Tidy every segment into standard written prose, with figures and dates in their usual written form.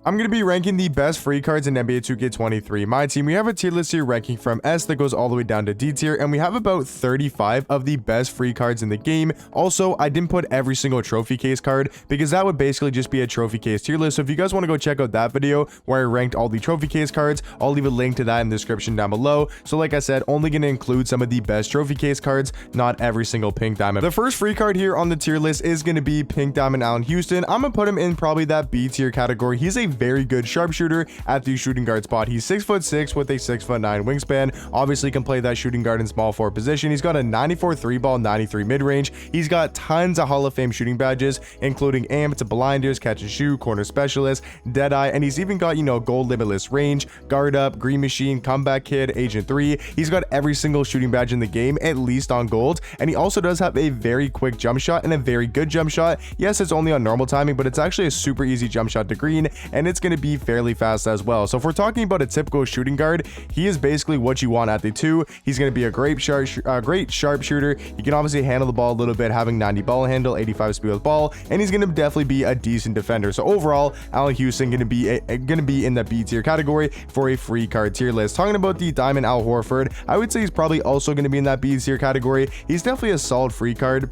I'm going to be ranking the best free cards in NBA 2K23. My team, we have a tier list here ranking from S that goes all the way down to D tier, and we have about 35 of the best free cards in the game. Also, I didn't put every single trophy case card because that would basically just be a trophy case tier list. So if you guys want to go check out that video where I ranked all the trophy case cards, I'll leave a link to that in the description down below. So like I said, only going to include some of the best trophy case cards, not every single pink diamond. The first free card here on the tier list is going to be pink diamond Allen Houston. I'm going to put him in probably that B tier category. He's a very good sharpshooter at the shooting guard spot. He's 6'6" with a 6'9" wingspan. Obviously can play that shooting guard in small forward position. He's got a 94 3 ball, 93 mid-range. He's got tons of Hall of Fame shooting badges, including amped, blinders, catch and shoot, corner specialist, deadeye, and he's even got, you know, gold limitless range, guard up, green machine, comeback kid, agent 3. He's got every single shooting badge in the game, at least on gold, and he also does have a very quick jump shot and a very good jump shot. Yes, it's only on normal timing, but it's actually a super easy jump shot to green, and it's going to be fairly fast as well. So if we're talking about a typical shooting guard, he is basically what you want at the 2. He's going to be a great sharpshooter. He can obviously handle the ball a little bit, having 90 ball handle, 85 speed with ball, and he's going to definitely be a decent defender. So overall, Allen Houston going to be in the B tier category for a free card tier list. Talking about the diamond Al Horford, I would say he's probably also going to be in that B tier category. He's definitely a solid free card,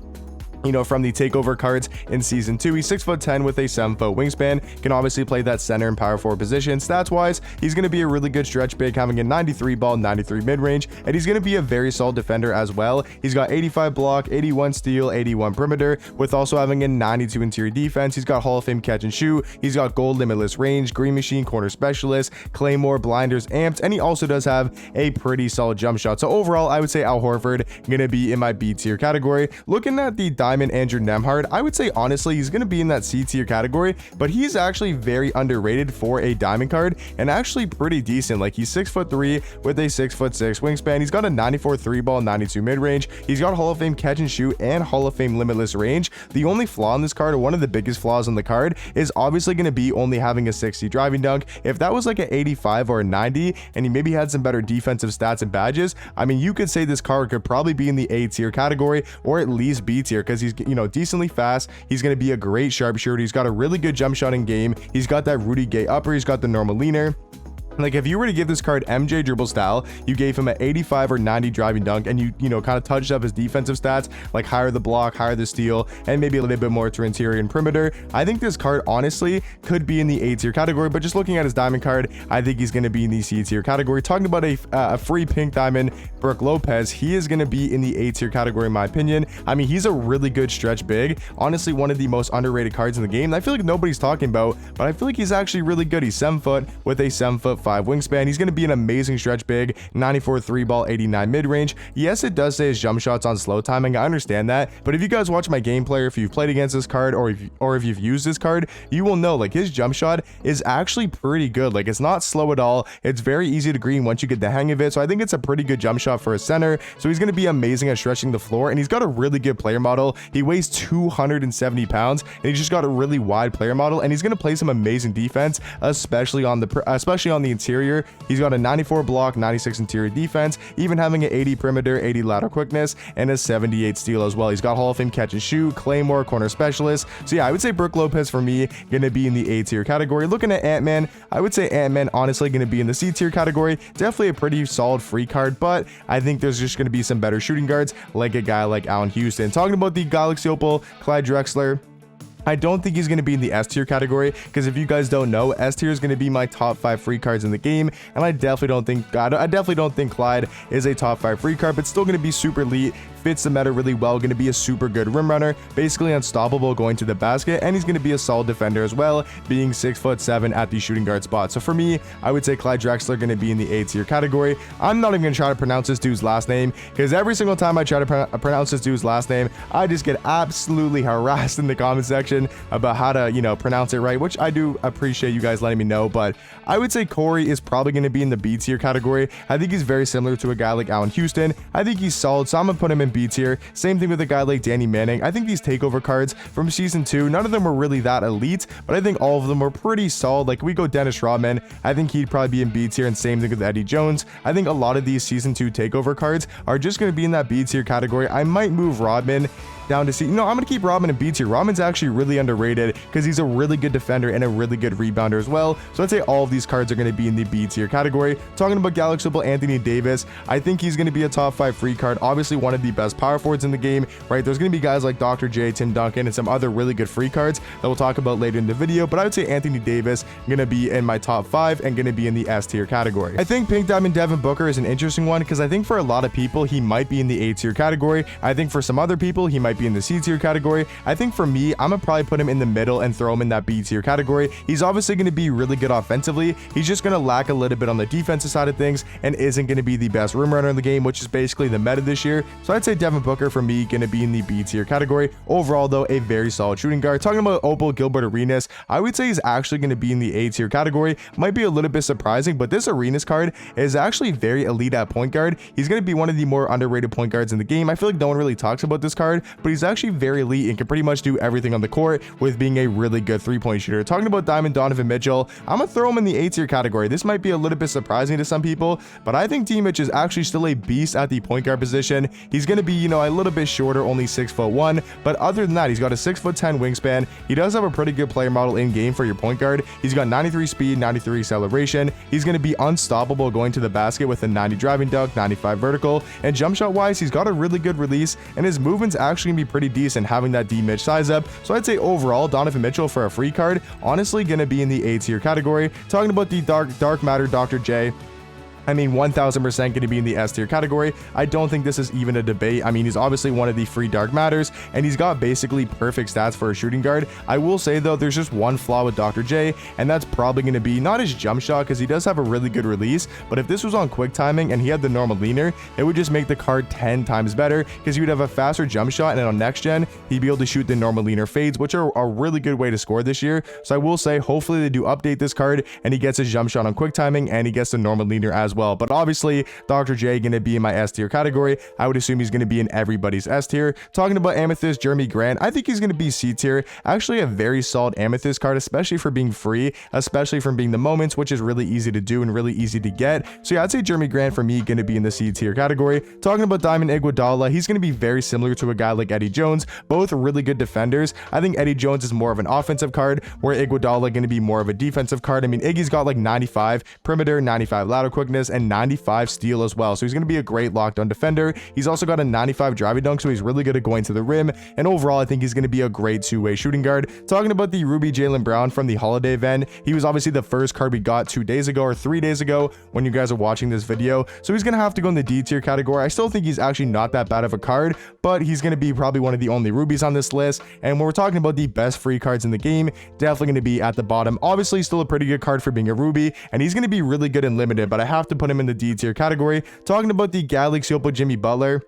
you know, from the takeover cards in season 2. He's 6'10" with a 7-foot wingspan, can obviously play that center and power forward position. Stats wise, he's going to be a really good stretch big, having a 93 ball, 93 mid-range, and he's going to be a very solid defender as well. He's got 85 block, 81 steal, 81 perimeter, with also having a 92 interior defense. He's got Hall of Fame catch and shoot. He's got gold limitless range, green machine, corner specialist, claymore, blinders, amped, and he also does have a pretty solid jump shot. So overall, I would say Al Horford going to be in my B tier category. Looking at the diamond Andrew Nembhard, I would say honestly he's going to be in that C tier category, but he's actually very underrated for a diamond card and actually pretty decent. Like, he's 6'3" with a 6'6" wingspan. He's got a 94 3 ball, 92 mid range. He's got Hall of Fame catch and shoot and Hall of Fame limitless range. The only flaw in this card, or one of the biggest flaws on the card, is obviously going to be only having a 60 driving dunk. If that was like an 85 or a 90 and he maybe had some better defensive stats and badges, I mean, you could say this card could probably be in the A tier category or at least B tier, because he's, you know, decently fast. He's going to be a great sharpshooter. He's got a really good jump shot in game. He's got that Rudy Gay upper. He's got the normal leaner. Like, if you were to give this card MJ dribble style, you gave him an 85 or 90 driving dunk, and you know, kind of touched up his defensive stats, like higher the block, higher the steal, and maybe a little bit more to interior and perimeter, I think this card honestly could be in the A tier category. But just looking at his diamond card, I think he's going to be in the C tier category. Talking about a free pink diamond Brook Lopez, he is going to be in the A tier category in my opinion. I mean, he's a really good stretch big, honestly one of the most underrated cards in the game. I feel like nobody's talking about, but I feel like he's actually really good. He's 7 foot with a 7'5" wingspan. He's going to be an amazing stretch big, 94 3 ball, 89 mid range. Yes, it does say his jump shots on slow timing. I understand that, but if you guys watch my gameplay, or if you've played against this card, or if you've used this card, you will know, like, his jump shot is actually pretty good. Like, it's not slow at all. It's very easy to green once you get the hang of it. So I think it's a pretty good jump shot for a center. So he's going to be amazing at stretching the floor, and he's got a really good player model. He weighs 270 pounds, and he's just got a really wide player model, and he's going to play some amazing defense, especially on the interior. He's got a 94 block, 96 interior defense, even having an 80 perimeter, 80 lateral quickness, and a 78 steal as well. He's got Hall of Fame catch and shoot, claymore, corner specialist. So yeah, I would say Brook Lopez for me going to be in the A tier category. Looking at Ant-Man, I would say Ant-Man honestly going to be in the C tier category. Definitely a pretty solid free card, but I think there's just going to be some better shooting guards, like a guy like Allen Houston. Talking about the Galaxy Opal, Clyde Drexler, I don't think he's going to be in the S tier category, because if you guys don't know, S tier is going to be my top 5 free cards in the game, and I definitely don't think Clyde is a top 5 free card, but still going to be super elite, fits the meta really well, going to be a super good rim runner, basically unstoppable going to the basket, and he's going to be a solid defender as well, being 6'7" at the shooting guard spot. So for me, I would say Clyde Drexler going to be in the A tier category. I'm not even going to try to pronounce this dude's last name, because every single time I try to pronounce this dude's last name, I just get absolutely harassed in the comment section about how to, you know, pronounce it right, which I do appreciate you guys letting me know. But I would say Corey is probably going to be in the B tier category. I think he's very similar to a guy like Allen Houston. I think he's solid, so I'm gonna put him in B tier. Same thing with a guy like Danny Manning. I think these takeover cards from season 2, none of them were really that elite, but I think all of them were pretty solid. Like, we go Dennis Rodman, I think he'd probably be in B tier, and same thing with Eddie Jones. I think a lot of these season 2 takeover cards are just going to be in that B tier category. I might move Rodman down to C. I'm going to keep Robin in B tier. Robin's actually really underrated because he's a really good defender and a really good rebounder as well. So I'd say all of these cards are going to be in the B tier category. Talking about Galaxy Football, Anthony Davis, I think he's going to be a top 5 free card. Obviously one of the best power forwards in the game, right? There's going to be guys like Dr. J, Tim Duncan, and some other really good free cards that we'll talk about later in the video. But I would say Anthony Davis going to be in my top 5 and going to be in the S tier category. I think Pink Diamond Devin Booker is an interesting one because I think for a lot of people, he might be in the A tier category. I think for some other people, he might be in the C tier category. I think for me, I'm gonna probably put him in the middle and throw him in that B tier category. He's obviously going to be really good offensively. He's just going to lack a little bit on the defensive side of things and isn't going to be the best rim runner in the game, which is basically the meta this year. So I'd say Devin Booker for me going to be in the B tier category. Overall though, a very solid shooting guard. Talking about Opal Gilbert Arenas, I would say he's actually going to be in the A tier category. Might be a little bit surprising, but this Arenas card is actually very elite at point guard. He's going to be one of the more underrated point guards in the game. I feel like no one really talks about this card, but he's actually very elite and can pretty much do everything on the court with being a really good three-point shooter. Talking about Diamond Donovan Mitchell, I'm gonna throw him in the A tier category. This might be a little bit surprising to some people, but I think D Mitch is actually still a beast at the point guard position. He's gonna be, a little bit shorter, only 6'1", but other than that, he's got a 6'10" wingspan. He does have a pretty good player model in game for your point guard. He's got 93 speed, 93 acceleration. He's gonna be unstoppable going to the basket with a 90 driving dunk, 95 vertical, and jump shot wise, he's got a really good release, and his movement's actually gonna be pretty decent having that D Mitch size up. So I'd say overall, Donovan Mitchell for a free card, honestly gonna be in the A tier category. Talking about the dark matter Dr. J, I mean, 1000% going to be in the S tier category. I don't think this is even a debate. I mean, he's obviously one of the free dark matters, and he's got basically perfect stats for a shooting guard. I will say, though, there's just one flaw with Dr. J, and that's probably going to be not his jump shot, because he does have a really good release, but if this was on quick timing and he had the normal leaner, it would just make the card 10 times better, because he would have a faster jump shot, and then on next gen, he'd be able to shoot the normal leaner fades, which are a really good way to score this year. So I will say, hopefully they do update this card, and he gets his jump shot on quick timing, and he gets the normal leaner as well. But obviously, Dr. J going to be in my S tier category. I would assume he's going to be in everybody's S tier. Talking about Amethyst, Jeremy Grant, I think he's going to be C tier. Actually, a very solid Amethyst card, especially for being free, especially from being the moments, which is really easy to do and really easy to get. So yeah, I'd say Jeremy Grant for me going to be in the C tier category. Talking about Diamond Iguodala, he's going to be very similar to a guy like Eddie Jones, both really good defenders. I think Eddie Jones is more of an offensive card, where Iguodala going to be more of a defensive card. I mean, Iggy's got like 95 perimeter, 95 lateral quickness, and 95 steal as well. So he's going to be a great lockdown defender. He's also got a 95 driving dunk, so he's really good at going to the rim. And overall, I think he's going to be a great two-way shooting guard. Talking about the Ruby Jaylen Brown from the holiday event, he was obviously the first card we got 2 days ago or 3 days ago when you guys are watching this video. So he's going to have to go in the D tier category. I still think he's actually not that bad of a card, but he's going to be probably one of the only rubies on this list. And when we're talking about the best free cards in the game, definitely going to be at the bottom. Obviously, still a pretty good card for being a ruby, and he's going to be really good and limited, but I have to put him in the D tier category. Talking about the Galaxy Opal Jimmy Butler,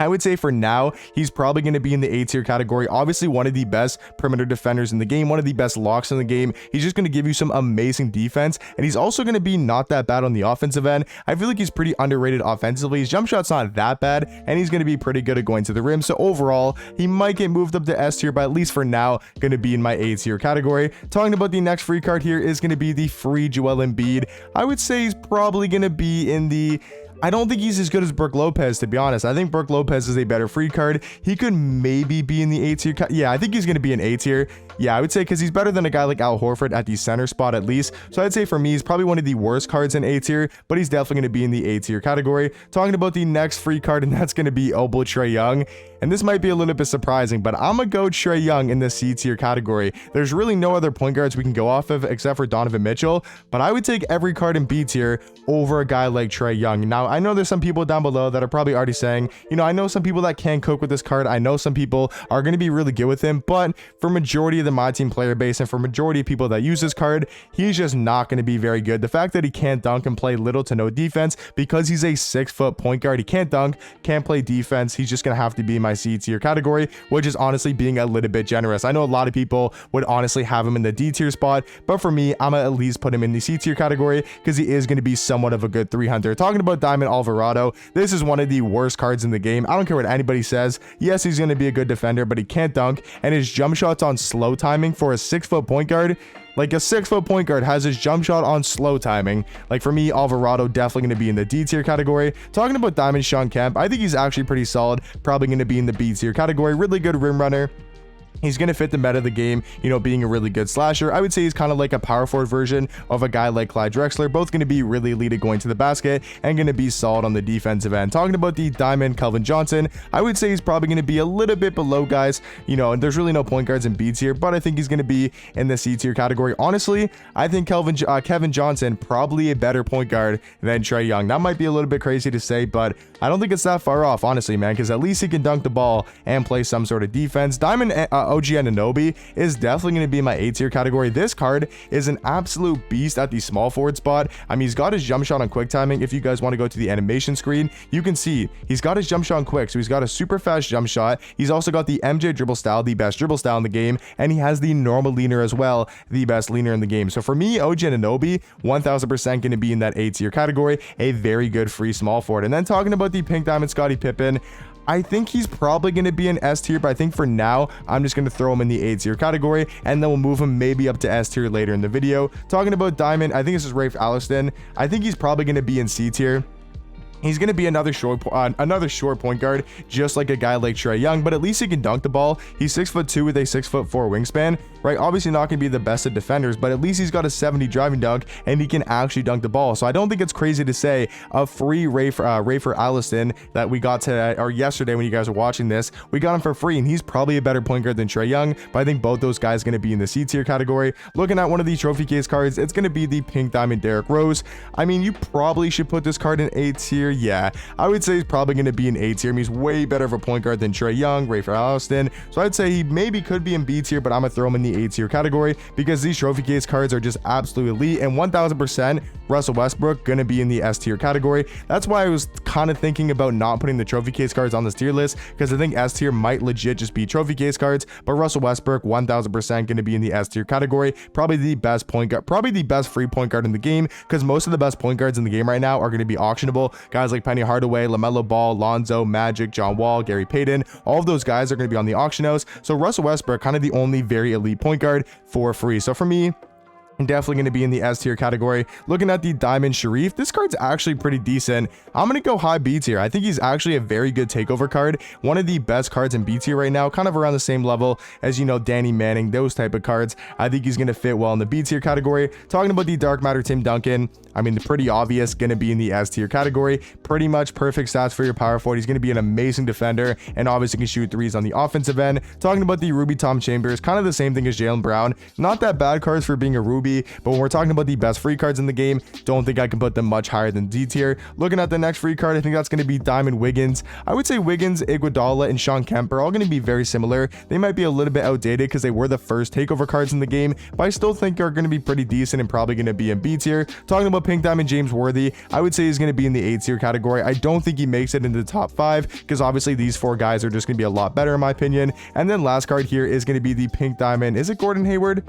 I would say for now, he's probably going to be in the A tier category. Obviously, one of the best perimeter defenders in the game, one of the best locks in the game. He's just going to give you some amazing defense, and he's also going to be not that bad on the offensive end. I feel like he's pretty underrated offensively. His jump shot's not that bad, and he's going to be pretty good at going to the rim. So overall, he might get moved up to S tier, but at least for now, going to be in my A tier category. Talking about the next free card here is going to be the free Joel Embiid. I would say he's probably going to be in the... I don't think he's as good as Brook Lopez, to be honest. I think Brook Lopez is a better free card. He could maybe be in the A tier. Yeah, I think he's going to be an A tier. Yeah, I would say because he's better than a guy like Al Horford at the center spot at least. So I'd say for me, he's probably one of the worst cards in A tier, but he's definitely going to be in the A tier category. Talking about the next free card, and that's going to be Opal Trae Young. And this might be a little bit surprising, but I'm going to go Trae Young in the C tier category. There's really no other point guards we can go off of except for Donovan Mitchell, but I would take every card in B tier over a guy like Trae Young. Now, I know there's some people down below that are probably already saying, I know some people that can cook with this card. I know some people are going to be really good with him, but for majority of the Myteam player base and for majority of people that use this card, he's just not going to be very good. The fact that he can't dunk and play little to no defense because he's a 6-foot point guard, he can't dunk, can't play defense. He's just going to have to be in my C tier category, which is honestly being a little bit generous. I know a lot of people would honestly have him in the D tier spot, but for me, I'm going to at least put him in the C tier category because he is going to be somewhat of a good 300. Talking about Diamond Alvarado. This is one of the worst cards in the game. I don't care what anybody says. Yes, he's going to be a good defender, but he can't dunk, and his jump shot's on slow timing for a 6-foot point guard. Like, a 6-foot point guard has his jump shot on slow timing. Like, for me, Alvarado definitely going to be in the D tier category. Talking about Diamond Sean Kemp, I think he's actually pretty solid. Probably going to be in the B tier category. Really good rim runner. He's going to fit the meta of the game, you know, being a really good slasher. I would say he's kind of like a power forward version of a guy like Clyde Drexler. Both going to be really elite at going to the basket and going to be solid on the defensive end. Talking about the Diamond Kelvin Johnson, I would say he's probably going to be a little bit below guys. You know, and there's really no point guards in B tier, but I think he's going to be in the C tier category. Honestly, I think Kevin Johnson probably a better point guard than Trae Young. That might be a little bit crazy to say, but I don't think it's that far off, honestly, man, because at least he can dunk the ball and play some sort of defense. Diamond OG Anunoby is definitely going to be in my A tier category. This card is an absolute beast at the small forward spot. I mean, he's got his jump shot on quick timing. If you guys want to go to the animation screen, you can see he's got his jump shot on quick. So he's got a super fast jump shot. He's also got the MJ dribble style, the best dribble style in the game. And he has the normal leaner as well, the best leaner in the game. So for me, OG Anunoby, 1000% going to be in that A tier category. A very good free small forward. And then talking about the Pink Diamond Scottie Pippen, I think he's probably going to be an S tier, but I think for now, I'm just going to throw him in the A tier category, and then we'll move him maybe up to S tier later in the video. Talking about Diamond, I think this is Rafe Alliston. I think he's probably going to be in C tier. He's going to be another short point guard, just like a guy like Trae Young, but at least he can dunk the ball. He's 6'2" with a 6'4" wingspan, right? Obviously not going to be the best of defenders, but at least he's got a 70 driving dunk, and he can actually dunk the ball. So I don't think it's crazy to say a free Rafer Alliston that we got today, or yesterday when you guys are watching this, we got him for free, and he's probably a better point guard than Trae Young, but I think both those guys are going to be in the C tier category. Looking at one of the trophy case cards, it's going to be the Pink Diamond Derrick Rose. I mean, you probably should put this card in A tier. Yeah, I would say he's probably going to be in A tier. He's way better of a point guard than Trae Young, Rafer Alliston. So I'd say he maybe could be in B tier, but I'm going to throw him in the A tier category because these trophy case cards are just absolutely elite. And 1000% Russell Westbrook going to be in the S tier category. That's why I was kind of thinking about not putting the trophy case cards on this tier list, because I think S tier might legit just be trophy case cards. But Russell Westbrook, 1000% going to be in the S tier category. Probably the best point guard, probably the best free point guard in the game, because most of the best point guards in the game right now are going to be auctionable. Guys like Penny Hardaway, LaMelo Ball, Lonzo, Magic, John Wall, Gary Payton, all of those guys are going to be on the auction house. So Russell Westbrook, kind of the only very elite point guard for free. So for me, I'm definitely going to be in the S tier category. Looking at the Diamond Sharif, this card's actually pretty decent. I'm going to go high B tier. I think he's actually a very good takeover card. One of the best cards in B tier right now, kind of around the same level as, you know, Danny Manning, those type of cards. I think he's going to fit well in the B tier category. Talking about the Dark Matter Tim Duncan, I mean, pretty obvious, going to be in the S tier category. Pretty much perfect stats for your power forward. He's going to be an amazing defender and obviously can shoot threes on the offensive end. Talking about the Ruby Tom Chambers, kind of the same thing as Jaylen Brown. Not that bad cards for being a Ruby, but when we're talking about the best free cards in the game, don't think I can put them much higher than D tier. Looking at the next free card, I think that's going to be Diamond Wiggins. I would say Wiggins, Iguodala, and Sean Kemp are all going to be very similar. They might be a little bit outdated because they were the first takeover cards in the game, but I still think are going to be pretty decent and probably going to be in B tier. Talking about Pink Diamond James Worthy, I would say he's going to be in the A tier category. I don't think he makes it into the top 5 because obviously these 4 guys are just going to be a lot better in my opinion. And then last card here is going to be the Pink Diamond. Is it Gordon Hayward?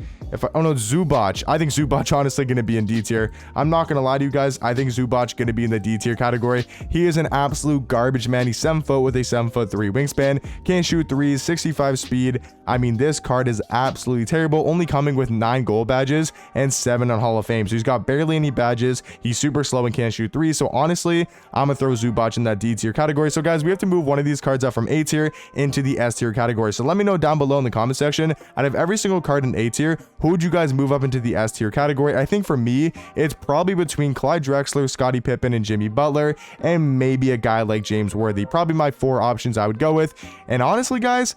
Oh no, Zubac. I think Zubac honestly going to be in D tier. I'm not going to lie to you guys. I think Zubac going to be in the D tier category. He is an absolute garbage, man. He's 7 foot with a 7'3" wingspan. Can't shoot threes, 65 speed. I mean, this card is absolutely terrible. Only coming with 9 gold badges and 7 on Hall of Fame. So he's got barely any badges. He's super slow and can't shoot threes. So honestly, I'm going to throw Zubac in that D tier category. So guys, we have to move one of these cards out from A tier into the S tier category. So let me know down below in the comment section, out of every single card in A tier, who would you guys move up into the S tier category? I think for me, it's probably between Clyde Drexler, Scottie Pippen, and Jimmy Butler, and maybe a guy like James Worthy. Probably my 4 options I would go with. And honestly, guys,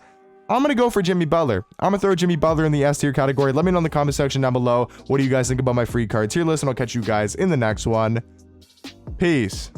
I'm going to go for Jimmy Butler. I'm going to throw Jimmy Butler in the S tier category. Let me know in the comment section down below. What do you guys think about my free card tier list? And I'll catch you guys in the next one. Peace.